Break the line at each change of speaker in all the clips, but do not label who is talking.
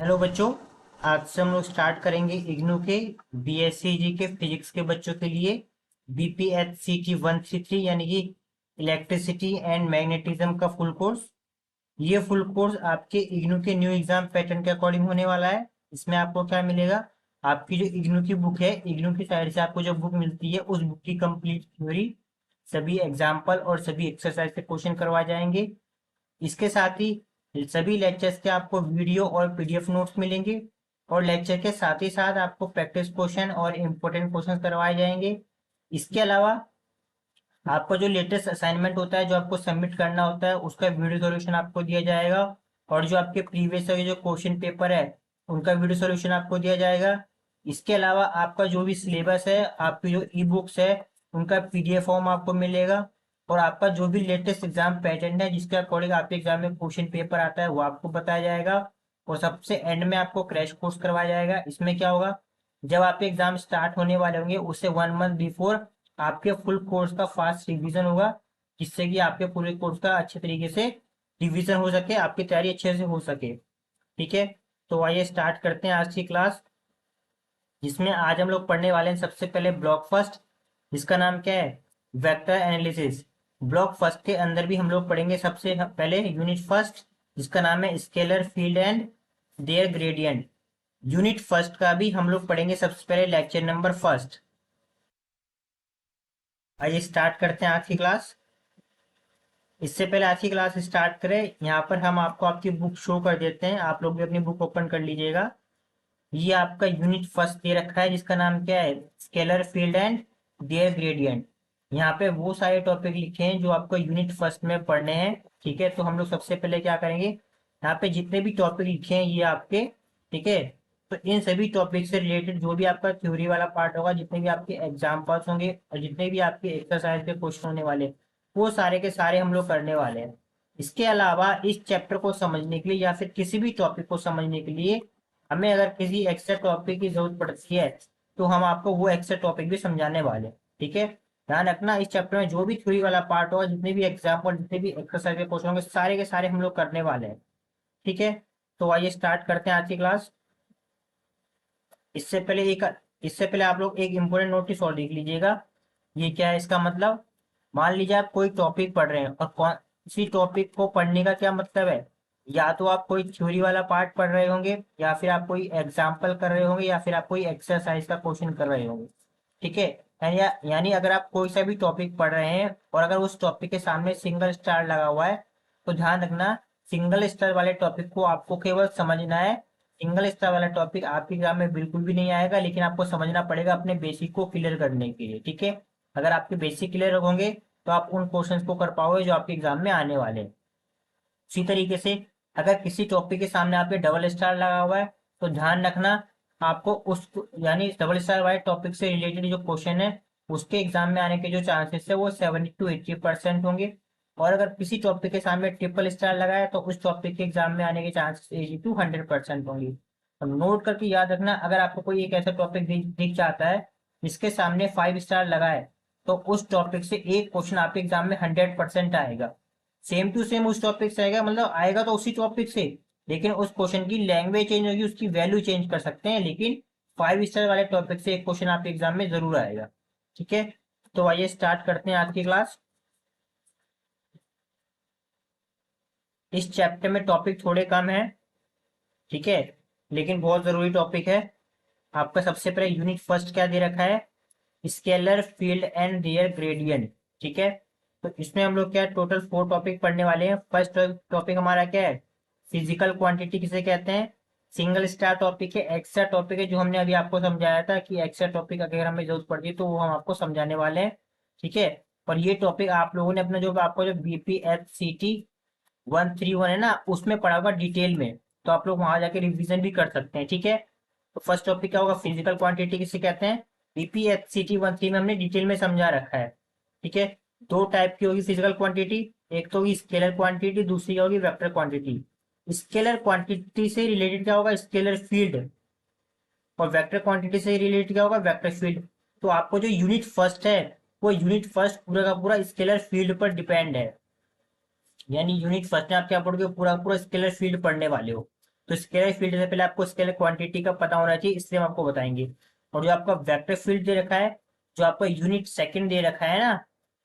Hello बच्चों। आज से हम लोग स्टार्ट करेंगे इग्नू के बीएससी जी के फिजिक्स के बच्चों के लिए BPHCT 133 यानी कि इलेक्ट्रिसिटी एंड मैग्नेटिज्म का फुल कोर्स। ये फुल कोर्स आपके इग्नू के न्यू एग्जाम पैटर्न के अकॉर्डिंग होने वाला है। इसमें आपको क्या मिलेगा? आपकी जो इग्नू की बुक है, इग्नू की साइड से आपको जो बुक मिलती है उस बुक की कंप्लीट थ्योरी, सभी एग्जाम्पल और सभी एक्सरसाइज से क्वेश्चन करवाए जाएंगे। इसके साथ ही सभी लेक्चर्स के आपको वीडियो और पीडीएफ नोट्स मिलेंगे और लेक्चर के साथ ही साथ आपको प्रैक्टिस क्वेश्चन और इम्पोर्टेंट क्वेश्चन करवाए जाएंगे। इसके अलावा आपका जो लेटेस्ट असाइनमेंट होता है, जो आपको सबमिट करना होता है, उसका वीडियो सॉल्यूशन आपको दिया जाएगा और जो आपके प्रीवियस जो क्वेश्चन पेपर है उनका वीडियो सॉल्यूशन आपको दिया जाएगा। इसके अलावा आपका जो भी सिलेबस है, आपकी जो ई बुक्स है, उनका पीडीएफ फॉर्म आपको मिलेगा और आपका जो भी लेटेस्ट एग्जाम पैटर्न है जिसके अकॉर्डिंग आपके एग्जाम में क्वेश्चन पेपर आता है वो आपको बताया जाएगा। और सबसे एंड में आपको क्रैश कोर्स करवाया जाएगा। इसमें क्या होगा, जब आपके एग्जाम स्टार्ट होने वाले होंगे उससे 1 मंथ बिफोर आपके फुल कोर्स का फास्ट रिवीजन होगा, जिससे कि आपके पूरे कोर्स का अच्छे तरीके से रिवीजन हो सके, आपकी तैयारी अच्छे से हो सके। ठीक है, तो आइए स्टार्ट करते हैं आज की क्लास, जिसमें आज हम लोग पढ़ने वाले हैं सबसे पहले ब्लॉक फर्स्ट, जिसका नाम क्या है, वेक्टर एनालिसिस। ब्लॉक फर्स्ट के अंदर भी हम लोग पढ़ेंगे सबसे पहले यूनिट फर्स्ट, जिसका नाम है scalar field and their gradient. Unit first का भी हम लोग पढ़ेंगे सबसे पहले लेक्चर नंबर फर्स्ट। आइए स्टार्ट करते हैं आज की क्लास। इससे पहले आज की क्लास स्टार्ट करें, यहाँ पर हम आपको आपकी बुक शो कर देते हैं। आप लोग भी अपनी बुक ओपन कर लीजिएगा। ये आपका यूनिट फर्स्ट दे रखा है, जिसका नाम क्या है, scalar field and their gradient. यहाँ पे वो सारे टॉपिक लिखे हैं जो आपको यूनिट फर्स्ट में पढ़ने हैं। ठीक है, तो हम लोग सबसे पहले क्या करेंगे, यहाँ पे जितने भी टॉपिक लिखे हैं ये आपके, ठीक है, तो इन सभी टॉपिक से रिलेटेड जो भी आपका थ्योरी वाला पार्ट होगा, जितने भी आपके एग्जाम्पल्स होंगे और जितने भी आपके एक्सरसाइज के क्वेश्चन होने वाले, वो सारे के सारे हम लोग करने वाले हैं। इसके अलावा इस चैप्टर को समझने के लिए या फिर किसी भी टॉपिक को समझने के लिए हमें अगर किसी एक्स्ट्रा टॉपिक की जरूरत पड़ती है तो हम आपको वो एक्स्ट्रा टॉपिक भी समझाने वाले हैं। ठीक है, ध्यान रखना, इस चैप्टर में जो भी थ्योरी वाला पार्ट होगा, जितने भी एग्जाम्पल, जितने भी एक्सरसाइज के क्वेश्चन होंगे, सारे के सारे हम लोग करने वाले हैं। ठीक है, तो आइए स्टार्ट करते हैं आज की क्लास। इससे पहले एक इससे पहले आप लोग एक इम्पोर्टेंट नोटिस और देख लीजिएगा। ये क्या है, इसका मतलब, मान लीजिए आप कोई टॉपिक पढ़ रहे हैं और कौन सी टॉपिक को पढ़ने का क्या मतलब है, या तो आप कोई थ्योरी वाला पार्ट पढ़ रहे होंगे, या फिर आप कोई एग्जाम्पल कर रहे होंगे, या फिर आप कोई एक्सरसाइज का क्वेश्चन कर रहे होंगे। ठीक है, यानी अगर आप कोई सा भी टॉपिक पढ़ रहे हैं और अगर उस टॉपिक के सामने सिंगल स्टार लगा हुआ है, तो ध्यान रखना, सिंगल स्टार वाले टॉपिक को आपको केवल समझना है। सिंगल स्टार वाला टॉपिक आपके एग्जाम में बिल्कुल भी नहीं आएगा, लेकिन आपको समझना पड़ेगा अपने बेसिक को क्लियर करने के लिए। ठीक है, अगर आपके बेसिक क्लियर होंगे तो आप उन क्वेश्चंस को कर पाओगे जो आपके एग्जाम में आने वाले हैं। उसी तरीके से अगर किसी टॉपिक के सामने आपके डबल स्टार लगा हुआ है, तो ध्यान रखना, आपको उस यानी डबल स्टार वाले टॉपिक से रिलेटेड जो क्वेश्चन है उसके एग्जाम में आने के जो चांसेस है वो 70 to 80% होंगे। और अगर किसी टॉपिक के सामने ट्रिपल स्टार लगा है तो उस टॉपिक के एग्जाम में आने के चांसेस 80 to 100% होंगे। तो नोट करके याद रखना, अगर आपको कोई एक ऐसा टॉपिक दिख जाता है जिसके सामने 5 स्टार लगा है, तो उस टॉपिक से एक क्वेश्चन आपके एग्जाम में 100% आएगा। सेम टू सेम उस टॉपिक से आएगा, मतलब आएगा तो उसी टॉपिक से, लेकिन उस क्वेश्चन की लैंग्वेज चेंज होगी, उसकी वैल्यू चेंज कर सकते हैं, लेकिन 5 स्टार वाले टॉपिक से एक क्वेश्चन आपके एग्जाम में जरूर आएगा। ठीक है, तो आइए स्टार्ट करते हैं आज की क्लास। इस चैप्टर में टॉपिक थोड़े कम है, ठीक है, लेकिन बहुत जरूरी टॉपिक है। आपका सबसे पहले यूनिट फर्स्ट क्या दे रखा है, scalar field and their gradient. ठीक है, तो इसमें हम लोग क्या टोटल 4 टॉपिक पढ़ने वाले हैं। फर्स्ट टॉपिक हमारा क्या है, फिजिकल क्वांटिटी किसे कहते हैं। सिंगल स्टार टॉपिक है, एक्स्ट्रा टॉपिक है जो हमने अभी आपको समझाया था कि एक्स्ट्रा टॉपिक अगर हमें जरूरत पड़ती है तो वो हम आपको समझाने वाले हैं। ठीक है, और ये टॉपिक आप लोगों ने अपना जो आपको जो BPHCT 131 है ना, उसमें पढ़ा होगा डिटेल में, तो आप लोग वहां जाके रिवीजन भी कर सकते हैं। ठीक है, तो फर्स्ट टॉपिक क्या होगा, फिजिकल क्वांटिटी किसे कहते हैं। BPHCT 1 3 में हमने डिटेल में समझा रखा है। ठीक है, 2 टाइप की होगी फिजिकल क्वांटिटी, एक तो होगी स्केलर क्वांटिटी, दूसरी होगी वेक्टर क्वांटिटी। स्केलर क्वांटिटी से रिलेटेड क्या होगा, स्केलर फील्ड, और वेक्टर क्वांटिटी से रिलेटेड क्या होगा, वेक्टर फील्ड। तो आपको जो यूनिट फर्स्ट है, वो यूनिट फर्स्ट पूरा का पूरा स्केलर फील्ड पर डिपेंड है। यानी यूनिट फर्स्ट में आप क्या पढ़ोगे, पूरा पूरा स्केलर फील्ड पढ़ने वाले हो। तो स्केलर फील्ड से पहले आपको स्केलर क्वांटिटी का पता होना चाहिए, इसलिए हम आपको बताएंगे। और जो आपका वेक्टर फील्ड दे रखा है, जो आपका यूनिट सेकंड दे रखा है ना,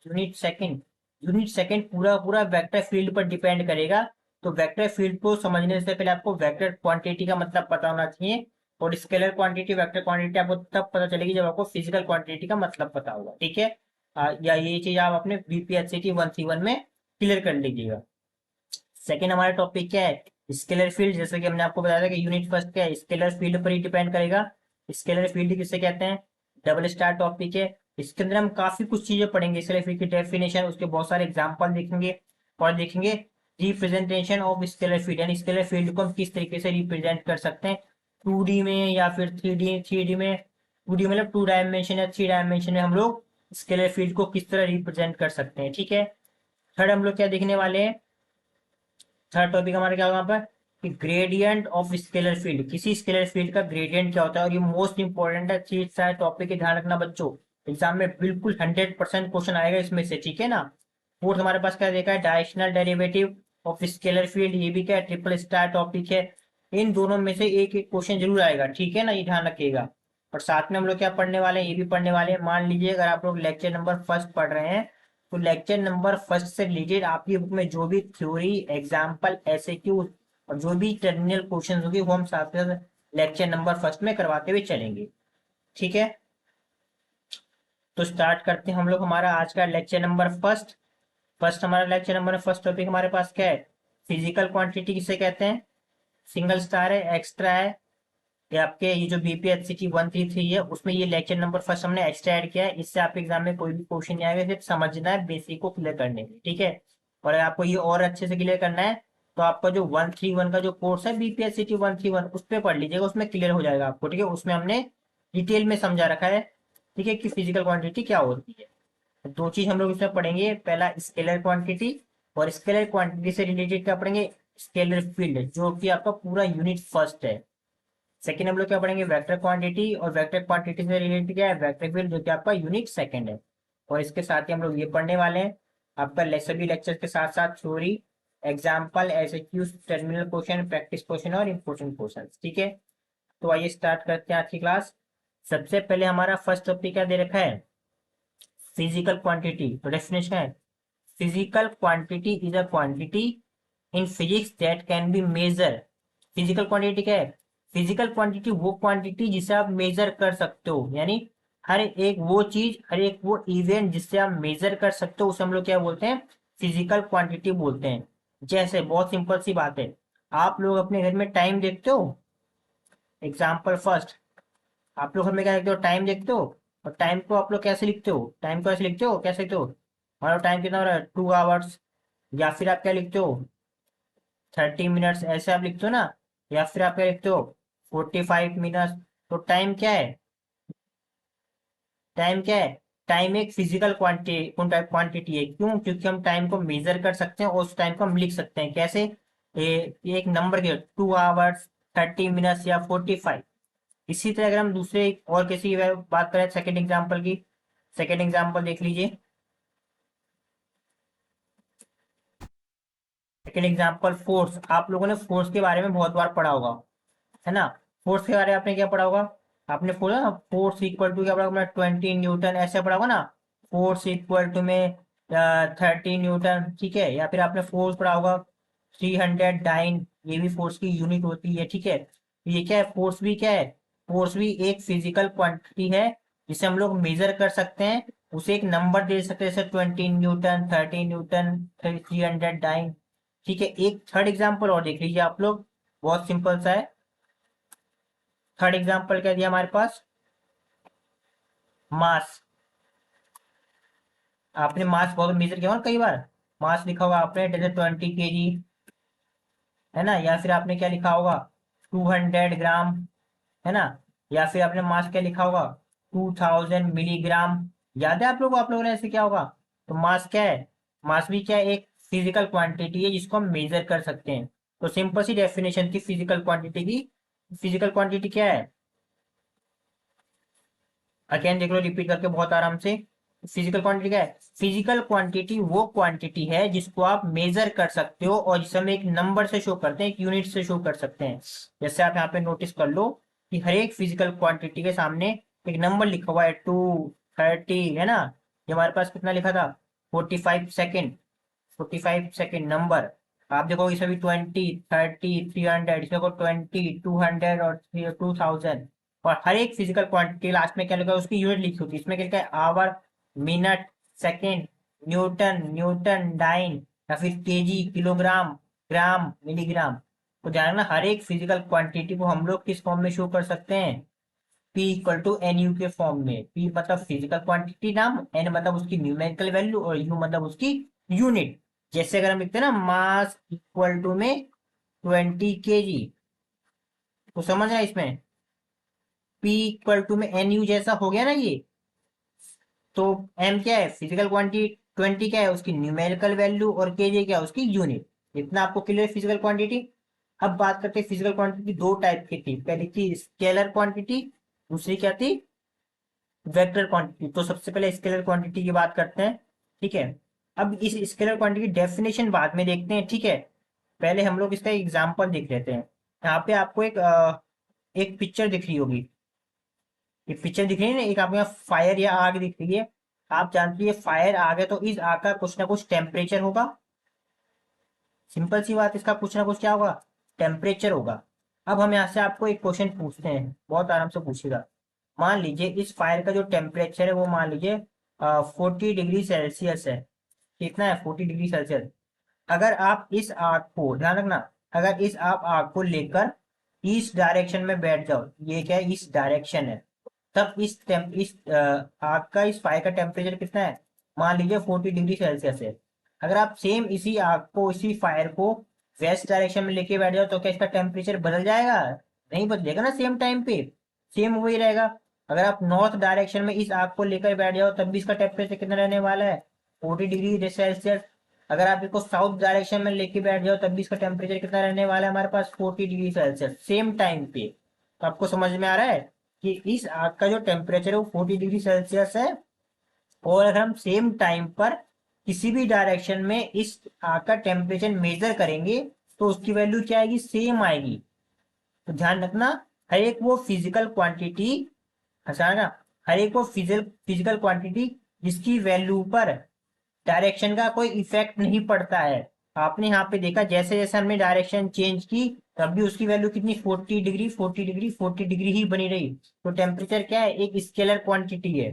यूनिट सेकंड, यूनिट सेकंड पूरा पूरा वेक्टर फील्ड पर डिपेंड करेगा। तो वेक्टर फील्ड को समझने से पहले आपको वेक्टर क्वांटिटी का मतलब पता होना चाहिए। और स्केलर क्वांटिटी, वेक्टर क्वांटिटी आपको तब पता चलेगी जब आपको फिजिकल क्वांटिटी का मतलब पता होगा, ठीक है। या ये चीज आप अपने बीपीएचसीटी 131 में क्लियर कर लीजिएगा। सेकेंड हमारा टॉपिक क्या है, स्केलर फील्ड। जैसे कि हमने आपको बताया था कि यूनिट फर्स्ट क्या है, स्केलर फील्ड पर ही डिपेंड करेगा। स्केलर फील्ड किसे कहते हैं, डबल स्टार टॉपिक है। इसके अंदर हम काफी कुछ चीजें पढ़ेंगे, स्केलर फील्ड की डेफिनेशन, उसके बहुत सारे एग्जाम्पल देखेंगे। और देखेंगे रिप्रेजेंटेशन ऑफ स्केलर फील्ड, यानी स्केलर फील्ड को हम किस तरीके से रिप्रेजेंट कर सकते हैं, 2D में या फिर 3D में। 2D मतलब 2 डायमेंशन या 3 डायमेंशन में हम लोग स्केलर फील्ड को किस तरह रिप्रेजेंट कर सकते हैं, ठीक है। थर्ड हम लोग क्या देखने वाले हैं, थर्ड टॉपिक हमारा क्या होगा यहाँ पर कि ग्रेडियंट ऑफ स्केलर फील्ड, किसी स्केलर फील्ड का ग्रेडियंट क्या होता है। और ये मोस्ट इंपॉर्टेंट है, चीज सारे टॉपिक के ध्यान रखना बच्चों, एग्जाम में बिल्कुल 100% क्वेश्चन आएगा इसमें से, ठीक है ना। फोर्थ हमारे पास क्या देखा है, directional derivative of scalar field, ये भी क्या है, ट्रिपल स्टार टॉपिक है। इन दोनों में से एक एक क्वेश्चन जरूर आएगा, ठीक है ना, ये ध्यान रखिएगा। और साथ में हम लोग क्या पढ़ने वाले हैं, ये भी पढ़ने वाले हैं। मान लीजिए अगर आप लोग लेक्चर नंबर फर्स्ट पढ़ रहे हैं, तो लेक्चर नंबर फर्स्ट से रिलेटेड आपकी बुक में जो भी थ्योरी, एग्जाम्पल, एसएक्यू और जो भी टर्मिनल क्वेश्चन होंगे वो हम साथ साथ लेक्चर नंबर फर्स्ट में करवाते हुए चलेंगे, ठीक है। तो स्टार्ट करते हैं हम लोग हमारा आज का लेक्चर नंबर फर्स्ट। फर्स्ट हमारा लेक्चर नंबर फर्स्ट टॉपिक हमारे पास क्या है, फिजिकल क्वांटिटी किसे कहते हैं, सिंगल स्टार है, एक्स्ट्रा है। ये आपके ये जो बीपीएचसीटी 133 है उसमें ये लेक्चर नंबर फर्स्ट हमने एक्स्ट्रा ऐड किया है। इससे आपके एग्जाम में कोई भी क्वेश्चन नहीं आएगा, सिर्फ समझना है बेसिक को क्लियर करने में, ठीक है। और अगर आपको ये और अच्छे से क्लियर करना है तो आपका जो 131 का जो कोर्स है बीपीएचसीटी 131 उस पर पढ़ लीजिएगा, उसमें क्लियर हो जाएगा आपको, ठीक है। उसमें हमने डिटेल में समझा रखा है, ठीक है, कि फिजिकल क्वांटिटी क्या होती है। दो चीज हम लोग इसमें पढ़ेंगे, पहला स्केलर क्वांटिटी, और स्केलर क्वांटिटी से रिलेटेड क्या पढ़ेंगे, स्केलर फील्ड, जो कि आपका पूरा यूनिट फर्स्ट है। सेकंड हम लोग क्या पढ़ेंगे, वेक्टर क्वांटिटी, और वेक्टर क्वांटिटी से रिलेटेड क्या है, वेक्टर फील्ड, जो कि आपका यूनिट सेकंड है। और इसके साथ ही हम लोग ये पढ़ने वाले हैं, आपका सभी लेक्चर के साथ साथ theory, example, SAQs, terminal question, practice question और इंपोर्टेंट क्वेश्चन, ठीक है। तो आइए स्टार्ट करते हैं आज की क्लास। सबसे पहले हमारा फर्स्ट टॉपिक क्या दे रखा है, फिजिकल क्वांटिटी। तो डेफिनेशन है, physical quantity is a quantity in physics that can be measure. Physical quantity क्या है, फिजिकल क्वांटिटी वो क्वांटिटी जिसे आप मेजर कर सकते हो, यानी हर एक वो चीज, हर एक वो इवेंट जिससे आप मेजर कर सकते हो, उसे हम लोग क्या बोलते हैं, फिजिकल क्वांटिटी बोलते हैं। जैसे बहुत सिंपल सी बात है, आप लोग अपने घर में टाइम देखते हो, एग्जाम्पल फर्स्ट, आप लोग घर में क्या देखते हो, टाइम देखते हो। और टाइम को आप लोग कैसे लिखते हो, टाइम को ऐसे लिखते हो, कैसे लिखते हो, हमारा टाइम कितना हो रहा है, 2 आवर्स। या फिर आप क्या लिखते हो, 30 मिनट्स, ऐसे आप लिखते हो ना। या फिर आप क्या लिखते हो, 45 मिनट्स। तो टाइम क्या है, टाइम क्या है, टाइम एक फिजिकल क्वांटिटी है। क्यों, क्योंकि हम टाइम को मेजर कर सकते हैं और उस टाइम को हम लिख सकते हैं कैसे, ये एक नंबर के 2 आवर्स, 30 मिनट्स या 45। इसी तरह अगर हम दूसरे और किसी की बात करें, सेकेंड एग्जाम्पल की, सेकेंड एग्जाम्पल देख लीजिए। सेकेंड एग्जाम्पल फोर्स, आप लोगों ने फोर्स के बारे में बहुत बार पढ़ा होगा, है ना। फोर्स के बारे में आपने क्या पढ़ा होगा, आपने पढ़ा ना, फोर्स इक्वल टू क्या पढ़ा होगा, 20 न्यूटन, ऐसे पढ़ा होगा ना। फोर्स इक्वल टू में 30 न्यूटन, ठीक है। या फिर आपने फोर्स पढ़ा होगा 300 डाइन, ये भी फोर्स की यूनिट होती है, ठीक है। ये क्या है, फोर्स भी क्या है, फोर्स भी एक फिजिकल क्वांटिटी है जिसे हम लोग मेजर कर सकते हैं, उसे एक नंबर दे सकते हैं, जैसे 20 न्यूटन, 30 न्यूटन, 300 डाइन, ठीक है। एक थर्ड एग्जाम्पल और देख लीजिए आप लोग, बहुत सिंपल सा है। थर्ड एग्जाम्पल क्या दिया हमारे पास, मास। आपने मास बहुत मेजर किया होगा कई बार, मास लिखा होगा आपने, जैसे 20 kg, है ना। या फिर आपने क्या लिखा होगा, 200 ग्राम, है ना। या फिर आपने मास क्या लिखा होगा, 2000 मिलीग्राम। याद है आप लोगों ने ऐसे क्या होगा। तो मास क्या है, मास भी क्या है, एक फिजिकल क्वांटिटी है जिसको हम मेजर कर सकते हैं। तो सिंपल सी डेफिनेशन थी फिजिकल क्वांटिटी की। फिजिकल क्वांटिटी क्या है, अगेन देख लो रिपीट करके बहुत आराम से, फिजिकल क्वांटिटी क्या है? फिजिकल क्वांटिटी वो क्वांटिटी है जिसको आप मेजर कर सकते हो और जिसे हम एक नंबर से शो करते हैं, एक यूनिट से शो कर सकते हैं। जैसे आप यहाँ पे नोटिस कर लो कि हर एक फिजिकल क्वांटिटी के सामने एक नंबर लिखा हुआ है, 230, है ना। ये हमारे पास कितना लिखा था? 45 सेकेंड। 45 second number. आप देखो इसमें भी 20, 30, 300, इसमें को 20, 200 और 2000। और हर एक फिजिकल क्वांटिटी लास्ट में क्या लिखा है, उसकी यूनिट लिखी होती है। इसमें क्या लिखा है? Hour, minute, second, newton, newton, dyne, या फिर केजी, किलोग्राम, ग्राम, मिलीग्राम। तो ध्यान रखना, हर एक फिजिकल क्वांटिटी को हम लोग किस फॉर्म में शो कर सकते हैं? P=NU के फॉर्म में। P मतलब फिजिकल क्वांटिटी नाम, N मतलब उसकी न्यूमेरिकल वैल्यू, और U मतलब उसकी यूनिट। जैसे अगर हम लिखते हैं ना, मास इक्वल टू में 20 kg, तो समझ रहे हैं इसमें P=में NU जैसा हो गया ना ये। तो M क्या है? Physical quantity. 20 क्या है? उसकी न्यूमेरिकल वैल्यू। और केजी क्या है? उसकी यूनिट। इतना आपको क्लियर फिजिकल क्वांटिटी। अब बात करते हैं, फिजिकल क्वांटिटी दो टाइप की थी। पहली थी स्केलर क्वांटिटी, दूसरी क्या थी? Vector quantity. तो सबसे पहले स्केलर क्वांटिटी की बात करते हैं, ठीक है। अब इस स्केलर क्वांटिटी की डेफिनेशन बाद में देखते हैं, ठीक है। पहले हम लोग इसका एग्जांपल देख लेते हैं। यहाँ पे आपको एक पिक्चर दिख रही होगी। ये पिक्चर दिख रही है ना, एक आपको यहाँ फायर या आग दिख रही है। आप जानती है फायर आग है, तो इस आग का कुछ ना कुछ टेम्परेचर होगा। सिंपल सी बात, इसका कुछ ना कुछ क्या होगा? टेम्परेचर होगा। अब हम यहाँ से आपको एक क्वेश्चन पूछते हैं, बहुत आराम से पूछेगा। मान लीजिए इस फायर का जो टेम्परेचर है वो मान लीजिए 40 डिग्री सेल्सियस है। कितना है? 40 डिग्री सेल्सियस। अगर आप इस आग को, ध्यान रखना, अगर इस आप आग को लेकर इस डायरेक्शन में बैठ जाओ, ये क्या है? इस डायरेक्शन है। तब आग का, इस फायर का टेम्परेचर कितना है? मान लीजिए 40 डिग्री सेल्सियस है। अगर आप सेम इसी आग को, इसी फायर को वेस्ट डायरेक्शन में लेके बैठ जाओ, तो क्या इसका टेम्परेचर बदल जाएगा? नहीं बदलेगा ना, सेम टाइम पे सेम वही रहेगा। अगर आप नॉर्थ डायरेक्शन में इस आग को लेकर बैठ जाओ, तब भी इसका टेम्परेचर कितना रहने वाला है? 40 डिग्री सेल्सियस। अगर आप इसको साउथ डायरेक्शन में लेके बैठ जाओ, तब भी इसका टेम्परेचर कितना रहने वाला है हमारे पास? 40 डिग्री सेल्सियस, सेम टाइम पे। तो आपको समझ में आ रहा है कि इस आग का जो टेम्परेचर है वो 40 डिग्री सेल्सियस है। और अगर हम सेम टाइम पर किसी भी डायरेक्शन में इस आग का टेम्परेचर मेजर करेंगे, तो उसकी वैल्यू क्या आएगी? सेम आएगी। तो ध्यान रखना, हर एक वो फिजिकल क्वांटिटी, ना, हर एक वो फिजिकल क्वांटिटी जिसकी वैल्यू पर डायरेक्शन का कोई इफेक्ट नहीं पड़ता है। आपने यहाँ पे देखा, जैसे जैसे हमने डायरेक्शन चेंज की, तब भी उसकी वैल्यू कितनी? 40 डिग्री, 40 डिग्री, 40 डिग्री ही बनी रही। तो टेम्परेचर क्या है? एक स्केलर क्वांटिटी है।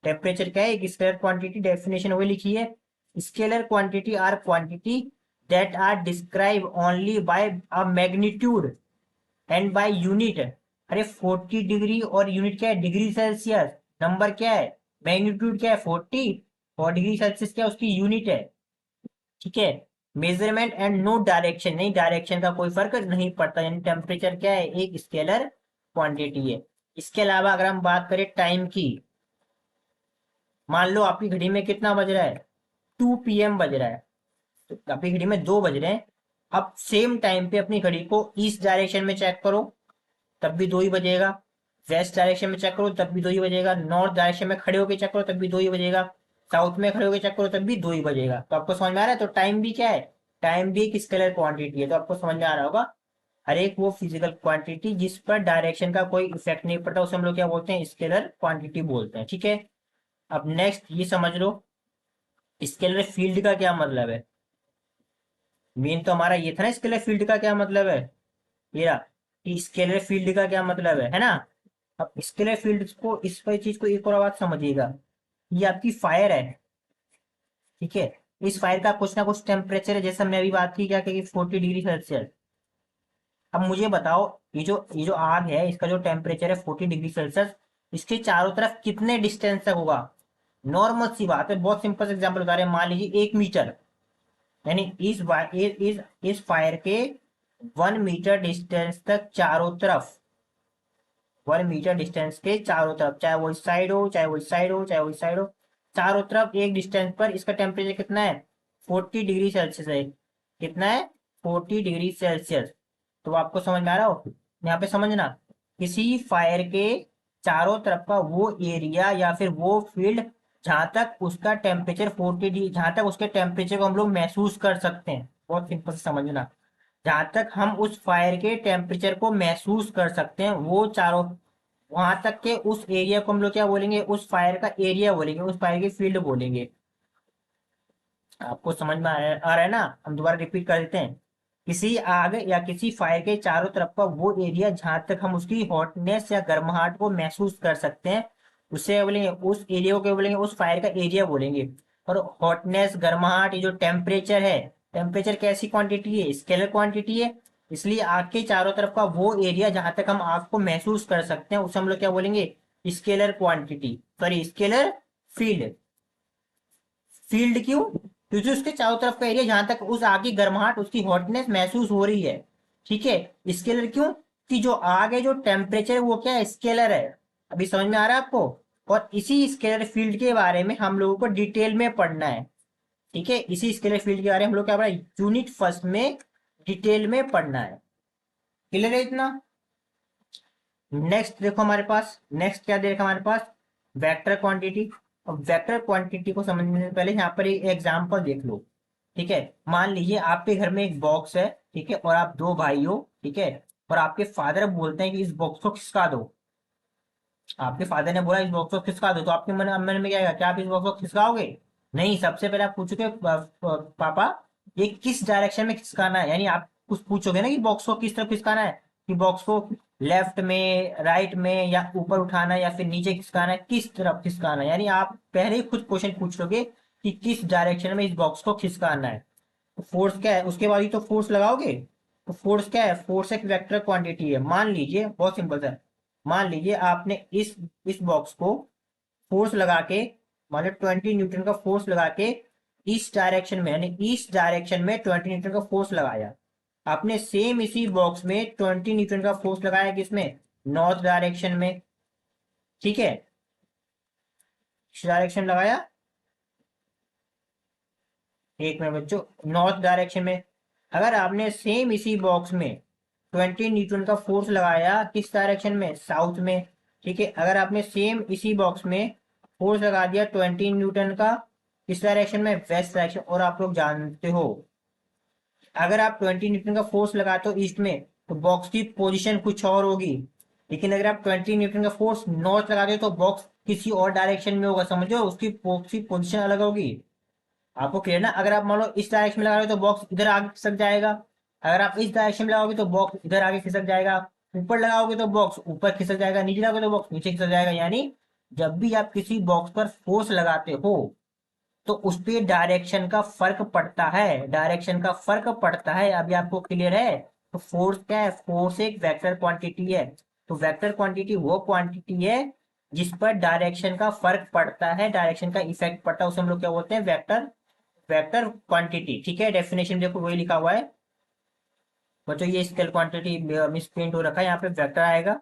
टेम्परेचर क्या है? एक स्केलर क्वांटिटी। डेफिनेशन वही लिखी है, scalar quantity are quantity that are describe only by a magnitude and by unit. अरे 40 डिग्री और यूनिट क्या है? Degree Celsius. नंबर क्या है? मैग्नीट्यूड क्या है? 40। और डिग्री सेल्सियस क्या है? उसकी यूनिट है, ठीक है। मेजरमेंट एंड नो डायरेक्शन, नहीं डायरेक्शन का कोई फर्क नहीं पड़ता। यानी टेम्परेचर क्या है? एक स्केलर क्वांटिटी है। इसके अलावा अगर हम बात करें टाइम की, मान लो आपकी घड़ी में कितना बज रहा है? 2 PM बज रहा है। तो आपकी घड़ी में 2 बज रहे हैं। अब सेम टाइम पे अपनी घड़ी को ईस्ट डायरेक्शन में चेक करो, तब भी 2 ही बजेगा। वेस्ट डायरेक्शन में चेक करो, तब भी 2 ही बजेगा। नॉर्थ डायरेक्शन में खड़े होकर चेक करो, तब भी 2 ही बजेगा। साउथ में खड़े होकर चेक करो, तब भी 2 ही बजेगा। तो आपको समझ में आ रहा है? तो टाइम भी क्या है? टाइम भी एक स्केलर क्वांटिटी है। तो आपको समझ में आ रहा होगा, हर एक वो फिजिकल क्वांटिटी जिस पर डायरेक्शन का कोई इफेक्ट नहीं पड़ता, उसे हम लोग क्या बोलते हैं? स्केलर क्वांटिटी बोलते हैं, ठीक है। अब नेक्स्ट ये समझ लो, स्केलर फील्ड का क्या मतलब है। मेन तो हमारा ये था ना, स्केलर फील्ड का क्या मतलब है। ये रहा कि स्केलर फील्ड का क्या मतलब है ना। अब स्केलर फील्ड को, इस पर चीज को एक और बात समझिएगा। ये आपकी फायर है, ठीक है। इस फायर का कुछ ना कुछ टेम्परेचर है, जैसे हमने अभी बात की क्या कि 40 डिग्री सेल्सियस। अब मुझे बताओ, ये जो आग है, इसका जो टेम्परेचर है 40 डिग्री सेल्सियस, इसके चारों तरफ कितने डिस्टेंस तक होगा? नॉर्मल सी बात है, बहुत सिंपल से एग्जाम्पल बता रहे हैं। मान लीजिए 1 मीटर, यानी इस फायर के 1 मीटर डिस्टेंस तक चारों तरफ, 1 मीटर डिस्टेंस के चारों तरफ, चाहे वो इस साइड हो, चाहे वो इस साइड हो, चाहे वो इस साइड हो, चारों तरफ एक डिस्टेंस पर इसका टेम्परेचर कितना है? 40 डिग्री सेल्सियस है। कितना है? 40 डिग्री सेल्सियस। तो आपको समझ में आ रहा हो? यहाँ पे समझना, किसी फायर के चारों तरफ का वो एरिया या फिर वो फील्ड जहां तक उसका टेम्परेचर 40 डिग्री, जहां तक उसके टेम्परेचर को हम लोग महसूस कर सकते हैं, बहुत सिंपल से समझना, जहां तक हम उस फायर के टेम्परेचर को महसूस कर सकते हैं वो चारों, वहां तक के उस एरिया को हम लोग क्या बोलेंगे, उस फायर का एरिया बोलेंगे, उस फायर की फील्ड बोलेंगे। आपको समझ में आ रहा है ना? हम दोबारा रिपीट कर देते हैं। किसी आग या किसी फायर के चारों तरफ का वो एरिया जहां तक हम उसकी हॉटनेस या गर्माहट को महसूस कर सकते हैं, उसे क्या बोलेंगे, उस एरिया को क्या बोलेंगे, उस फायर का एरिया बोलेंगे। और हॉटनेस, गर्माहट, ये जो टेम्परेचर है, टेम्परेचर कैसी क्वांटिटी है, स्केलर क्वांटिटी है। इसलिए आग के चारों तरफ का वो एरिया जहां तक हम आग को महसूस कर सकते हैं उसे हम लोग क्या बोलेंगे, scalar quantity, sorry scalar field. Field क्यों? क्योंकि उसके चारों तरफ का एरिया जहां तक उस आग की गर्माहट, उसकी हॉटनेस महसूस हो रही है। ठीक है। स्केलर क्यों? कि जो आग है, जो टेम्परेचर है, वो क्या है, स्केलर है। अभी समझ में आ रहा है आपको? और इसी स्केलर फील्ड के बारे में हम लोगों को डिटेल में पढ़ना है। ठीक है, इसी स्केलर फील्ड के बारे में हम लोग क्या पढ़ा, यूनिट फर्स्ट में डिटेल में पढ़ना है। क्लियर है इतना? नेक्स्ट देखो हमारे पास, नेक्स्ट क्या दे रखा हमारे पास, वेक्टर क्वांटिटी। अब वेक्टर क्वांटिटी को समझने से पहले यहाँ पर एक एग्जांपल देख लो। ठीक है, मान लीजिए आपके घर में एक बॉक्स है, ठीक है, और आप दो भाई हो, ठीक है, और आपके फादर बोलते हैं कि इस बॉक्स को खिसका दो। आपके फादर ने बोला इस बॉक्स को खिसका दो, तो आपके मन में क्या आएगा, क्या आप इस बॉक्स को खिसकाओगे? नहीं, सबसे पहले आप पूछोगे पापा ये किस डायरेक्शन में खिसकाना है, यानी आप कुछ पूछोगे ना कि बॉक्स को किस तरफ खिसकाना है, कि बॉक्स को लेफ्ट में, राइट में, या ऊपर उठाना है, या फिर नीचे खिसकाना है, किस तरफ खिसकाना है, यानी आप पहले ही खुद क्वेश्चन पूछ लोगे कि किस डायरेक्शन में इस बॉक्स को खिसकाना है। तो फोर्स क्या है, उसके बाद ही तो फोर्स लगाओगे। तो फोर्स क्या है, फोर्स एक वेक्टर क्वांटिटी है। मान लीजिए, बहुत सिंपल है, मान लीजिए आपने इस बॉक्स को फोर्स लगा के, मान लो 20 न्यूटन का फोर्स लगा के इस डायरेक्शन में, यानी इस डायरेक्शन में 20 न्यूटन का फोर्स लगाया। आपने सेम इसी बॉक्स में 20 न्यूटन का फोर्स लगाया किसमें, नॉर्थ डायरेक्शन में। ठीक है, इस डायरेक्शन लगाया, एक मिनट बच्चों, नॉर्थ डायरेक्शन में। अगर आपने सेम इसी बॉक्स में 20 न्यूटन का फोर्स लगाया किस डायरेक्शन में, साउथ में। ठीक है, अगर आपने सेम इसी बॉक्स में फोर्स लगा दिया 20 न्यूटन का किस डायरेक्शन में, वेस्ट डायरेक्शन। और आप लोग जानते हो, अगर आप 20 न्यूटन का फोर्स लगाते हो ईस्ट में, तो बॉक्स की पोजीशन कुछ और होगी। लेकिन अगर आप 20 न्यूटन का फोर्स नॉर्थ लगाते हो तो बॉक्स किसी और डायरेक्शन में होगा, समझो, उसकी पोजीशन अलग होगी। आपको क्लियर ना? अगर आप मान लो इस डायरेक्शन में लगा रहे हो तो बॉक्स इधर आगे खिसक जाएगा। अगर आप इस डायरेक्शन में लगाओगे तो बॉक्स इधर आगे खिसक जाएगा। ऊपर लगाओगे तो बॉक्स ऊपर खिसक जाएगा, नीचे लगाओगे तो बॉक्स नीचे खिसक जाएगा। यानी जब भी आप किसी बॉक्स पर फोर्स लगाते हो तो उस पे डायरेक्शन का फर्क पड़ता है, डायरेक्शन का फर्क पड़ता है। अभी आपको क्लियर है? तो फोर्स क्या है, फोर्स एक वेक्टर क्वांटिटी है। तो वेक्टर क्वांटिटी वो क्वांटिटी है जिस पर डायरेक्शन का फर्क पड़ता है, डायरेक्शन का इफेक्ट पड़ता है, उसे हम लोग क्या बोलते हैं, वेक्टर, वेक्टर क्वांटिटी। ठीक है, डेफिनेशन देखो वही लिखा हुआ है बच्चों, ये स्केल क्वांटिटी मिस प्रिंट हो रखा है, यहाँ पे वेक्टर आएगा।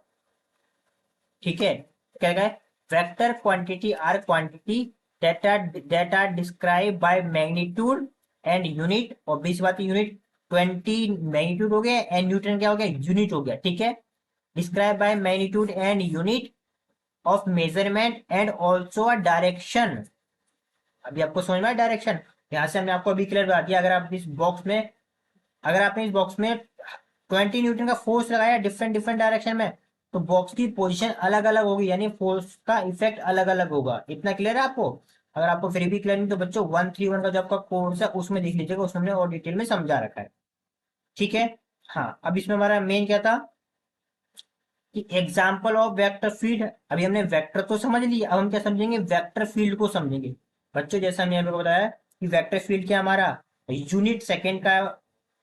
ठीक है, क्या है, vector quantity are quantity that are describe by magnitude and unit. और 20 बात यूनिट, 20 मैग्नीट्यूड हो गया एंड न्यूटन क्या हो गया, यूनिट हो गया। ठीक है, describe by magnitude and unit of measurement and also a direction. अभी आपको समझ में आया डायरेक्शन? यहाँ से हमने आपको अभी क्लियर बता दिया। अगर आप इस बॉक्स में, अगर आपने इस बॉक्स में 20 न्यूटन का फोर्स लगाया डिफरेंट डिफरेंट डायरेक्शन में, तो बॉक्स की पोजीशन अलग अलग होगी, यानी फोर्स का इफेक्ट अलग अलग होगा। इतना क्लियर है आपको? अगर आपको फिर भी क्लियर नहीं तो बच्चों 131 का जो आपका कोर्स है उसमें देख लीजिएगा, उसमें हमने और डिटेल में समझा रखा है। ठीक है। हाँ, अब इसमें हमारा मेन क्या था कि एग्जाम्पल ऑफ वेक्टर फील्ड। अभी हमने वेक्टर तो समझ लिया, अब हम क्या समझेंगे, वेक्टर फील्ड को समझेंगे। बच्चों जैसा हमने आपको बताया कि वेक्टर फील्ड क्या हमारा यूनिट सेकेंड का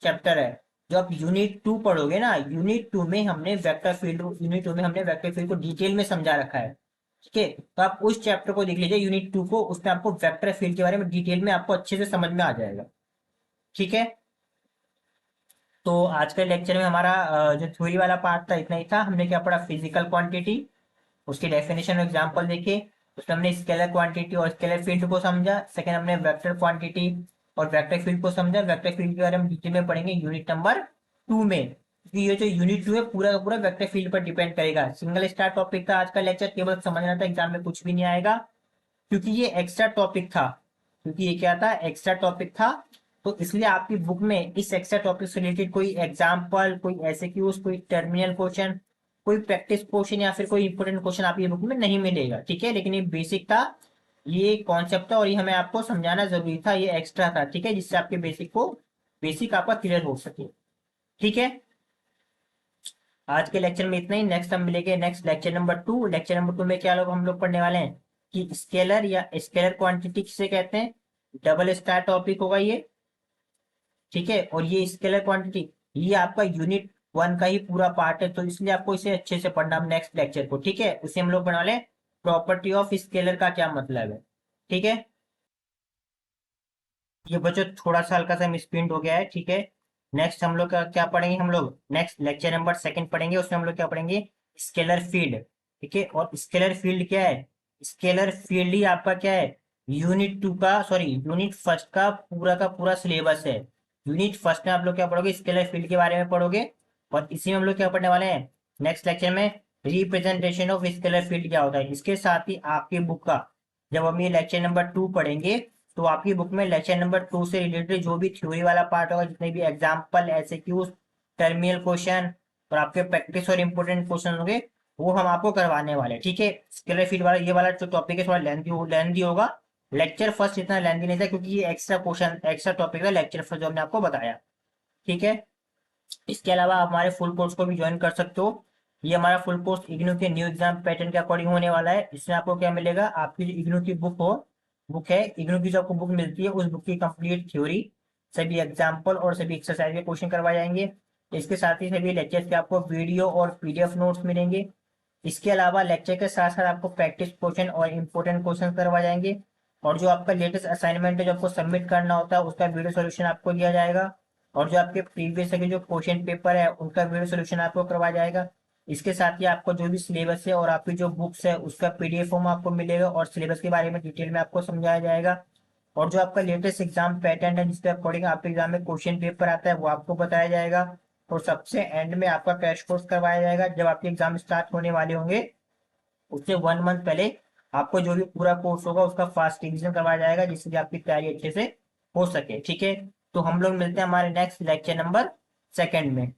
चैप्टर है। जो आप यूनिट 2 पढ़ोगे ना, यूनिट 2 में हमने वेक्टर फील्ड, यूनिट 2 में हमने वेक्टर फील्ड को डिटेल में समझा रखा है। ठीक है, तो आप उस चैप्टर को देख लीजिए, यूनिट 2 को, उसमें आपको वेक्टर फील्ड के बारे में डिटेल में आपको अच्छे से समझ में आ जाएगा। ठीक है, तो आज के लेक्चर में हमारा जो थ्योरी वाला पार्ट था इतना ही था। हमने क्या पढ़ा, फिजिकल क्वांटिटी, उसकी डेफिनेशन और एग्जांपल देखे। उसमें हमने स्केलर क्वांटिटी और स्केलर फील्ड को समझा। सेकंड हमने वेक्टर क्वांटिटी और वेक्टर फील्ड को समझा। वेक्टर फील्ड के बारे में डिटेल में पढ़ेंगे यूनिट नंबर 2 में, क्योंकि ये जो यूनिट 2 है पूरा का पूरा वेक्टर फील्ड पर डिपेंड करेगा। सिंगल स्टार टॉपिक था आज का लेक्चर, केवल समझना था, एग्जाम में कुछ भी नहीं आएगा। क्योंकि ये एक्स्ट्रा टॉपिक था, क्योंकि ये क्या था, एक्स्ट्रा टॉपिक था। तो इसलिए आपकी बुक में इस एक्स्ट्रा टॉपिक से रिलेटेड कोई एग्जाम्पल, कोई एसक्यूज, कोई टर्मिनल क्वेश्चन, कोई प्रैक्टिस क्वेश्चन या फिर कोई इंपोर्टेंट क्वेश्चन आपकी बुक में नहीं मिलेगा। ठीक है, लेकिन ये बेसिक था, ये कॉन्सेप्ट था और ये हमें आपको समझाना जरूरी था, ये एक्स्ट्रा था। ठीक है, जिससे आपके बेसिक आपका क्लियर हो सके। ठीक है, आज के लेक्चर में इतना ही। नेक्स्ट हम मिलेंगे next lecture number 2। Lecture number 2 में क्या लोग हम लोग पढ़ने वाले हैं कि स्केलर या स्केलर क्वांटिटी किसे कहते हैं। डबल स्टार टॉपिक होगा ये। ठीक है, और ये स्केलर क्वांटिटी ये आपका यूनिट 1 का ही पूरा पार्ट है, तो इसलिए आपको इसे अच्छे से पढ़ना नेक्स्ट लेक्चर को। ठीक है, उसे हम लोग बना ले प्रॉपर्टी ऑफ स्केलर का क्या मतलब है। ठीक है, ये बच्चों थोड़ा सा हल्का सा मिसप्रिंट हो गया है। ठीक है, नेक्स्ट हम लोग क्या पढ़ेंगे, हम लोग नेक्स्ट लेक्चर नंबर 2 पढ़ेंगे, उसमें हम लोग क्या पढ़ेंगे, स्केलर फील्ड। ठीक है, और स्केलर फील्ड क्या है, स्केलर फील्ड ही आपका क्या है, यूनिट फर्स्ट का पूरा सिलेबस है। यूनिट फर्स्ट में आप लोग क्या पढ़ोगे, स्केलर फील्ड के बारे में पढ़ोगे। और इसी में हम लोग क्या पढ़ने वाले हैं नेक्स्ट लेक्चर में, रिप्रेजेंटेशन ऑफ स्केलर फील्ड क्या होता है। इसके साथ ही आपकी बुक का जब हम ये लेक्चर नंबर 2 पढ़ेंगे, तो आपकी बुक में लेक्चर नंबर 2 से रिलेटेड जो भी थ्योरी वाला पार्ट होगा, जितने भी एग्जाम्पल, एसक्यूज, टर्मिनल क्वेश्चन और आपके प्रैक्टिस और इंपोर्टेंट क्वेश्चन होंगे, वो हम आपको करवाने वाले हैं। ठीक है, स्केलर फील्ड वाला ये वाला जो टॉपिक है थोड़ा लेंथी होगा। लेक्चर फर्स्ट इतना लेंथी नहीं था, क्योंकि ये एक्स्ट्रा टॉपिक था लेक्चर फर्स्ट जो हमने आपको बताया। ठीक है, इसके अलावा आप हमारे फुल कोर्स को भी ज्वाइन कर सकते हो। ये हमारा फुल कोर्स इग्नू के न्यू एग्जाम पैटर्न के अकॉर्डिंग होने वाला है। इसमें आपको क्या मिलेगा, आपकी जो इग्नू की बुक है, इग्नू की जो आपको बुक मिलती है, उस बुक की कंप्लीट थ्योरी, सभी एग्जाम्पल और सभी एक्सरसाइज के क्वेश्चन करवाए जाएंगे। इसके साथ ही सभी लेक्चर्स के आपको वीडियो और पीडीएफ नोट्स मिलेंगे। इसके अलावा लेक्चर के साथ साथ आपको प्रैक्टिस क्वेश्चन और इंपॉर्टेंट क्वेश्चन करवाए जाएंगे। और जो आपका लेटेस्ट असाइनमेंट है जो आपको सबमिट करना होता है, उसका वीडियो सोल्यूशन आपको दिया जाएगा। और जो आपके प्रीवियस के जो क्वेश्चन पेपर है, उनका वीडियो सोल्यूशन आपको करवाया जाएगा। इसके साथ ही आपको जो भी सिलेबस है और आपकी जो बुक्स है, उसका पीडीएफ फॉर्म आपको मिलेगा और सिलेबस के बारे में डिटेल में आपको समझाया जाएगा। और जो आपका लेटेस्ट एग्जाम पैटर्न है, जिसके अकॉर्डिंग आपके एग्जाम में क्वेश्चन पेपर आता है, वो आपको बताया जाएगा। और सबसे एंड में आपका क्रैश कोर्स करवाया जाएगा। जब आपके एग्जाम स्टार्ट होने वाले होंगे, उससे 1 मंथ पहले आपको जो भी पूरा कोर्स होगा उसका फास्ट रिविजन करवाया जाएगा, जिससे कि आपकी तैयारी अच्छे से हो सके। ठीक है, तो हम लोग मिलते हैं हमारे नेक्स्ट लेक्चर नंबर 2 में।